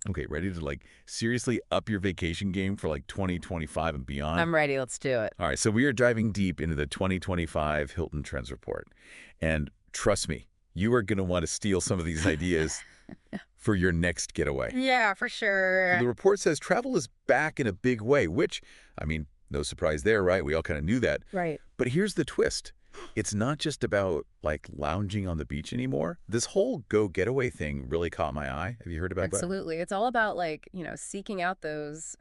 Okay, ready to like seriously up your vacation game for like 2025 and beyond? I'm ready. Let's do it. All right, so we are diving deep into the 2025 Hilton Trends Report. And trust me, you are going to want to steal some of these ideas for your next getaway. Yeah, for So sure. the report says travel is back in a big way, which, I mean, no surprise there, right? We all kind of knew that. Right. But here's the twist. It's not just about like lounging on the beach anymore. This whole Go Getaway thing really caught my eye. Have you heard about that? Absolutely. It's all about seeking out those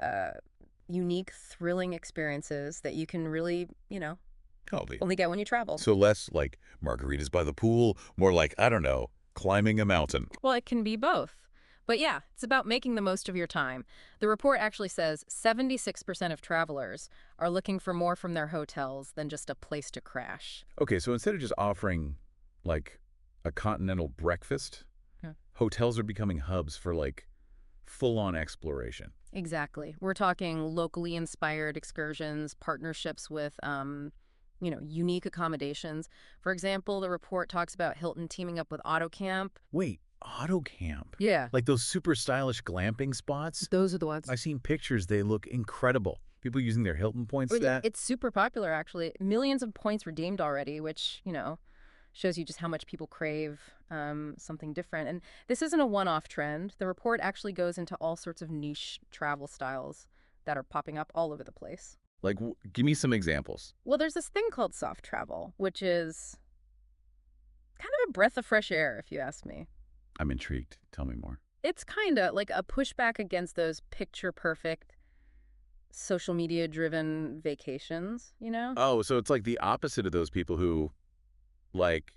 unique, thrilling experiences that you can really, Oh, only get when you travel. so less like margaritas by the pool, more like, I don't know, climbing a mountain. Well, it can be both. But yeah, it's about making the most of your time. The report actually says 76% of travelers are looking for more from their hotels than just a place to crash. Okay, so instead of just offering like a continental breakfast, Yeah. hotels are becoming hubs for like full-on exploration. Exactly. We're talking locally inspired excursions, partnerships with, unique accommodations. For example, the report talks about Hilton teaming up with AutoCamp. Wait, auto camp? Yeah. Like those super stylish glamping spots? Those are the ones. I've seen pictures, they look incredible. People using their Hilton points for that. It's super popular, actually. Millions of points redeemed already, which, shows you just how much people crave something different. And this isn't a one-off trend. The report actually goes into all sorts of niche travel styles that are popping up all over the place. Like, give me some examples. Well, there's this thing called soft travel, which is kind of a breath of fresh air, if you ask me. I'm intrigued. Tell me more. It's kind of like a pushback against those picture-perfect, social media-driven vacations, you know? Oh, so it's like the opposite of those people who, like,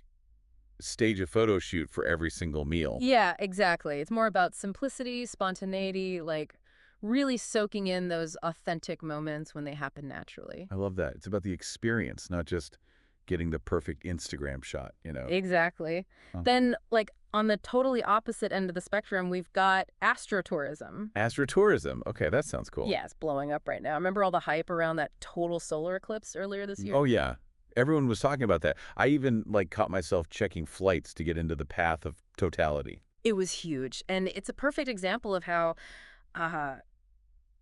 stage a photo shoot for every single meal. Yeah, exactly. It's more about simplicity, spontaneity, like really soaking in those authentic moments when they happen naturally. I love that. It's about the experience, not just getting the perfect Instagram shot, you know? Exactly. Huh. Then, like, on the totally opposite end of the spectrum, we've got astrotourism. Astrotourism. Okay, that sounds cool. Yeah, it's blowing up right now. Remember all the hype around that total solar eclipse earlier this year? Oh, yeah. Everyone was talking about that. I even, like, caught myself checking flights to get into the path of totality. It was huge. And it's a perfect example of how uh,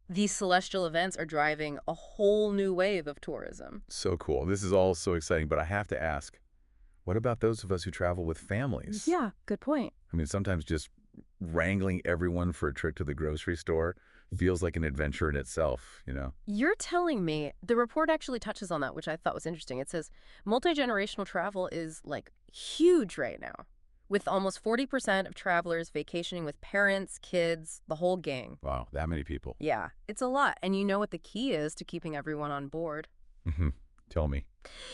these celestial events are driving a whole new wave of tourism. So cool. This is all so exciting, but I have to ask, what about those of us who travel with families? Yeah, good point. I mean, sometimes just wrangling everyone for a trip to the grocery store feels like an adventure in itself, you know? You're telling me the report actually touches on that, which I thought was interesting. It says multi-generational travel is like huge right now, with almost 40% of travelers vacationing with parents, kids, the whole gang. Wow, that many people. Yeah, it's a lot. And you know what the key is to keeping everyone on board? Mm-hmm. Tell me.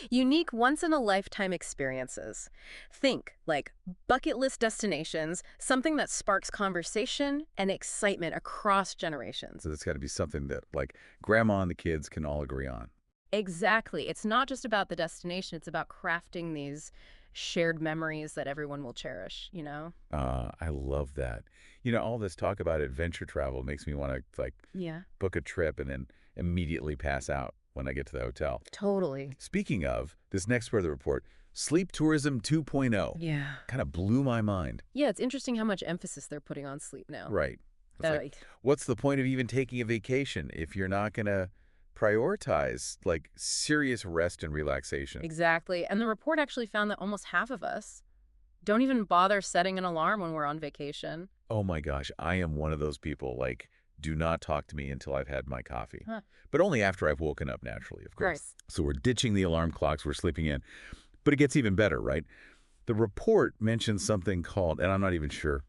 Unique once-in-a-lifetime experiences. Think like bucket list destinations, something that sparks conversation and excitement across generations. So it's got to be something that, like, grandma and the kids can all agree on. Exactly. It's not just about the destination, it's about crafting these shared memories that everyone will cherish, you know? I love that. You know, all this talk about adventure travel makes me want to, like, Yeah. book a trip and then immediately pass out when I get to the hotel. Totally. Speaking of, this next part of the report, Sleep Tourism 2.0, Yeah. kind of blew my mind. Yeah, it's interesting how much emphasis they're putting on sleep now. Right. It's like, Right. what's the point of even taking a vacation if you're not going to prioritize, like, serious rest and relaxation? Exactly. And the report actually found that almost half of us don't even bother setting an alarm when we're on vacation. Oh my gosh, I am one of those people, like, do not talk to me until I've had my coffee. Huh. But only after I've woken up naturally, of course. Right. So we're ditching the alarm clocks, we're sleeping in. But it gets even better, right? The report mentions something called, and I'm not even sure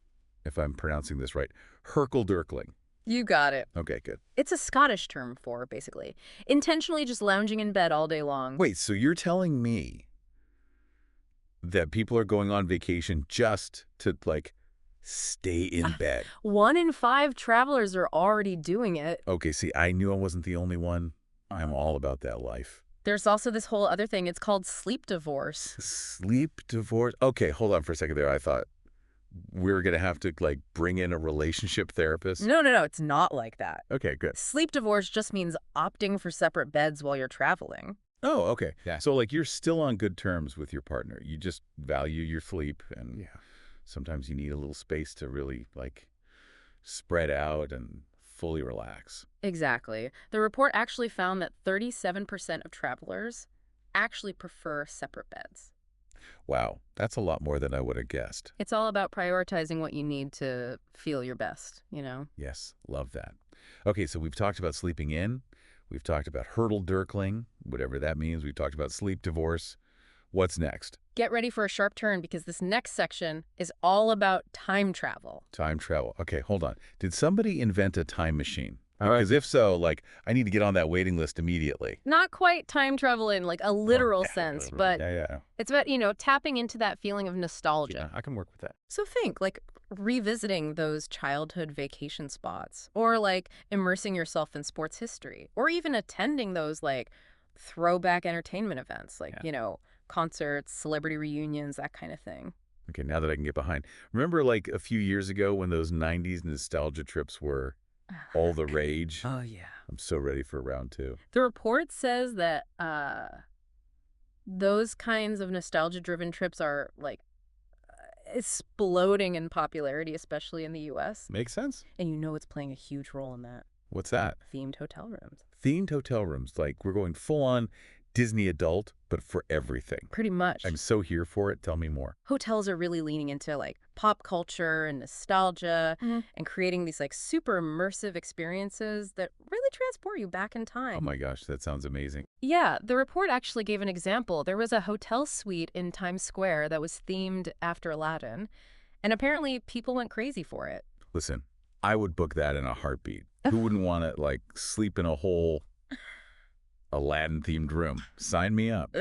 if I'm pronouncing this right, Hurkle-Durkling. You got it. Okay, good. It's a Scottish term for, basically, intentionally just lounging in bed all day long. Wait, so you're telling me that people are going on vacation just to, like, stay in bed? 1 in 5 travelers are already doing it. Okay, see, I knew I wasn't the only one. I'm all about that life. There's also this whole other thing. It's called sleep divorce. Sleep divorce? Okay, hold on for a second there. I thought we were going to have to, like, bring in a relationship therapist. No, no, no. It's not like that. Okay, good. Sleep divorce just means opting for separate beds while you're traveling. Oh, okay. Yeah. So, like, you're still on good terms with your partner. You just value your sleep, and sometimes you need a little space to really, like, spread out and fully relax. Exactly. The report actually found that 37% of travelers actually prefer separate beds. Wow, that's a lot more than I would have guessed. It's all about prioritizing what you need to feel your best, you know? Yes, love that. Okay, so we've talked about sleeping in. We've talked about Hurkle-Durkling, whatever that means. We've talked about sleep divorce. What's next? Get ready for a sharp turn because this next section is all about time travel. Time travel. Okay, hold on. Did somebody invent a time machine? Because if so, like, I need to get on that waiting list immediately. Not quite time travel in like a literal Yeah, sense, but yeah. it's about, tapping into that feeling of nostalgia. I can work with that. So think, like, revisiting those childhood vacation spots, or like immersing yourself in sports history, or even attending those like throwback entertainment events, like, concerts, celebrity reunions, that kind of thing. Okay, now that I can get behind. Remember, like, a few years ago when those 90s nostalgia trips were all the rage? Oh, yeah. I'm so ready for round two. The report says that those kinds of nostalgia-driven trips are like exploding in popularity, especially in the U.S. Makes sense. And it's playing a huge role in that. What's that? Themed hotel rooms. Themed hotel rooms. Like, we're going full-on Disney adult, but for everything. Pretty much. I'm so here for it. Tell me more. Hotels are really leaning into like pop culture and nostalgia and creating these like super immersive experiences that really transport you back in time. Oh my gosh, that sounds amazing. Yeah, the report actually gave an example. There was a hotel suite in Times Square that was themed after Aladdin, and apparently people went crazy for it. Listen, I would book that in a heartbeat. Who wouldn't want to, like, sleep in a whole Aladdin-themed room? Sign me up.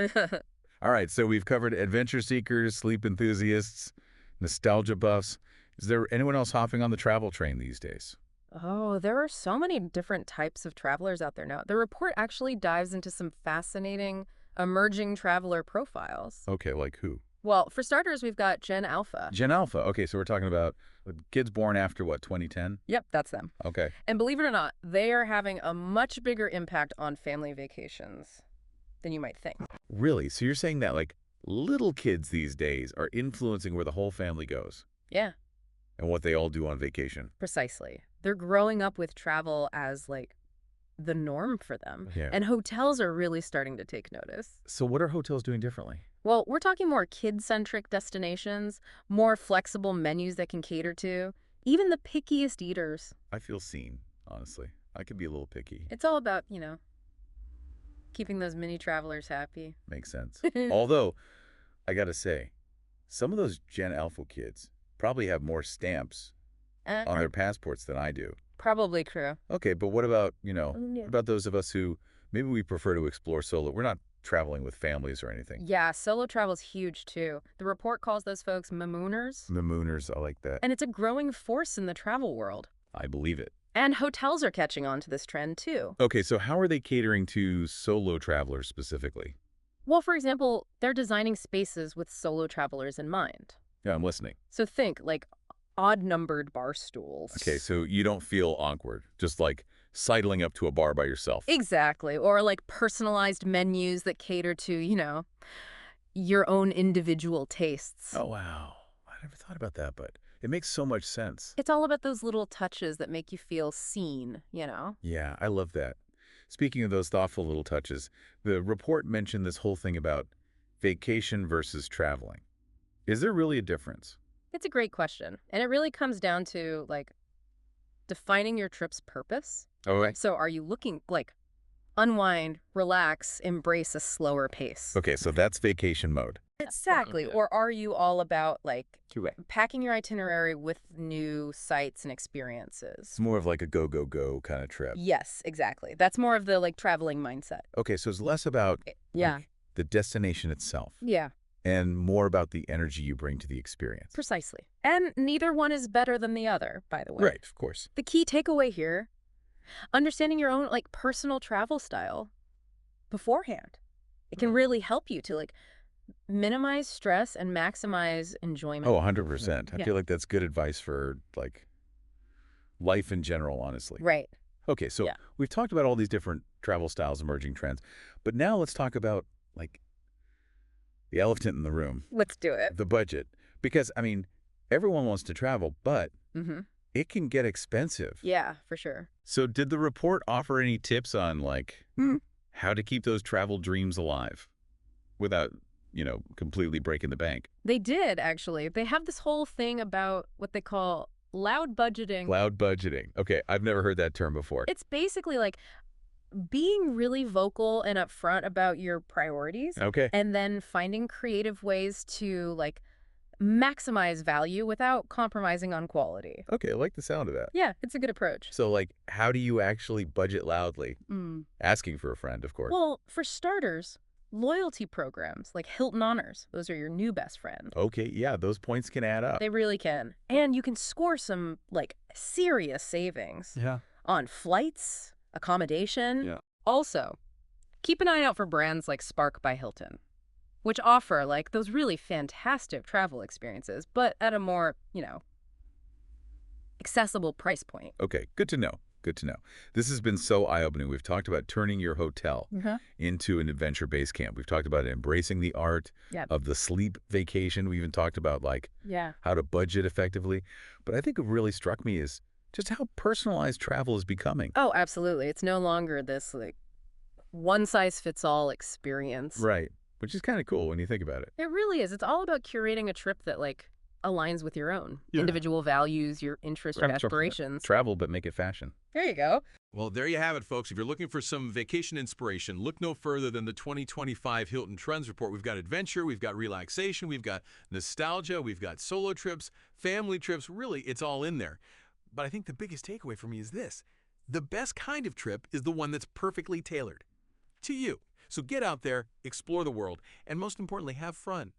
All right, so we've covered adventure seekers, sleep enthusiasts, nostalgia buffs. Is there anyone else hopping on the travel train these days? Oh, there are so many different types of travelers out there now. The report actually dives into some fascinating emerging traveler profiles. Okay, like who? Well, for starters, we've got Gen Alpha. Gen Alpha. Okay, so we're talking about kids born after, what, 2010? Yep, that's them. Okay. And believe it or not, they are having a much bigger impact on family vacations than you might think. Really? So you're saying that, like, little kids these days are influencing where the whole family goes Yeah, and what they all do on vacation? precisely. They're growing up with travel as, like, the norm for them. Yeah. And hotels are really starting to take notice. So what are hotels doing differently? Well, we're talking more kid-centric destinations, more flexible menus that can cater to even the pickiest eaters. I feel seen, honestly. I could be a little picky. It's all about, keeping those mini travelers happy. Makes sense. Although, I gotta say, some of those Gen Alpha kids probably have more stamps on their passports than I do. Probably true. Okay, but what about, what about those of us who maybe we prefer to explore solo? We're not traveling with families or anything. Yeah, solo travel's huge too. The report calls those folks MeMooners. MeMooners, I like that. And it's a growing force in the travel world. I believe it. And hotels are catching on to this trend too. Okay, so how are they catering to solo travelers specifically? Well, for example, they're designing spaces with solo travelers in mind. Yeah, I'm listening. So think like odd-numbered bar stools. Okay, so you don't feel awkward, just like sidling up to a bar by yourself. Exactly. Or like personalized menus that cater to, your own individual tastes. Oh, wow. I never thought about that, but it makes so much sense. It's all about those little touches that make you feel seen. Yeah, I love that. Speaking of those thoughtful little touches, the report mentioned this whole thing about vacation versus traveling. Is there really a difference? It's a great question. And it really comes down to like defining your trip's purpose. Okay. So are you looking like unwind, relax, embrace a slower pace? Okay, so that's vacation mode. Exactly. Okay. Or are you all about like Two-way. packing your itinerary with new sights and experiences? It's more of like a go, go, go kind of trip. Yes, exactly. That's more of the like traveling mindset. Okay, so it's less about Yeah. like, the destination itself Yeah, and more about the energy you bring to the experience. precisely. And neither one is better than the other, by the way. Right, of course. The key takeaway here, understanding your own like personal travel style beforehand. It can really help you to like minimize stress and maximize enjoyment. Oh, 100%. I Yeah. feel like that's good advice for like life in general, honestly. Right. Okay, so Yeah. we've talked about all these different travel styles, emerging trends, but now let's talk about like the elephant in the room, Let's do it. the budget. Because, I mean, everyone wants to travel, but Mm-hmm. it can get expensive. Yeah, for sure. So did the report offer any tips on, like, how to keep those travel dreams alive without, completely breaking the bank? They did, actually. They have this whole thing about what they call loud budgeting. Cloud budgeting. Okay, I've never heard that term before. It's basically like being really vocal and upfront about your priorities. Okay. And then finding creative ways to, like, maximize value without compromising on quality. Okay, I like the sound of that. Yeah, it's a good approach. So, like, how do you actually budget loudly? Mm. Asking for a friend, of course. Well, for starters, loyalty programs like Hilton Honors, those are your new best friend. Okay, yeah, those points can add up. They really can. And you can score some, like, serious savings on flights, accommodation. Yeah. Also, keep an eye out for brands like Spark by Hilton, which offer, like, those really fantastic travel experiences, but at a more, accessible price point. Okay, good to know. Good to know. This has been so eye-opening. We've talked about turning your hotel into an adventure base camp. We've talked about embracing the art of the sleep vacation. We even talked about, like, how to budget effectively. But I think what really struck me is just how personalized travel is becoming. Oh, absolutely. It's no longer this, like, one-size-fits-all experience. Right, which is kind of cool when you think about it. It really is. It's all about curating a trip that, like, aligns with your own individual values, your interests, your aspirations. Travel, but make it fashion. There you go. Well, there you have it, folks. If you're looking for some vacation inspiration, look no further than the 2025 Hilton Trends Report. We've got adventure, we've got relaxation, we've got nostalgia, we've got solo trips, family trips. Really, it's all in there. But I think the biggest takeaway for me is this. The best kind of trip is the one that's perfectly tailored to you. So get out there, explore the world, and most importantly, have fun.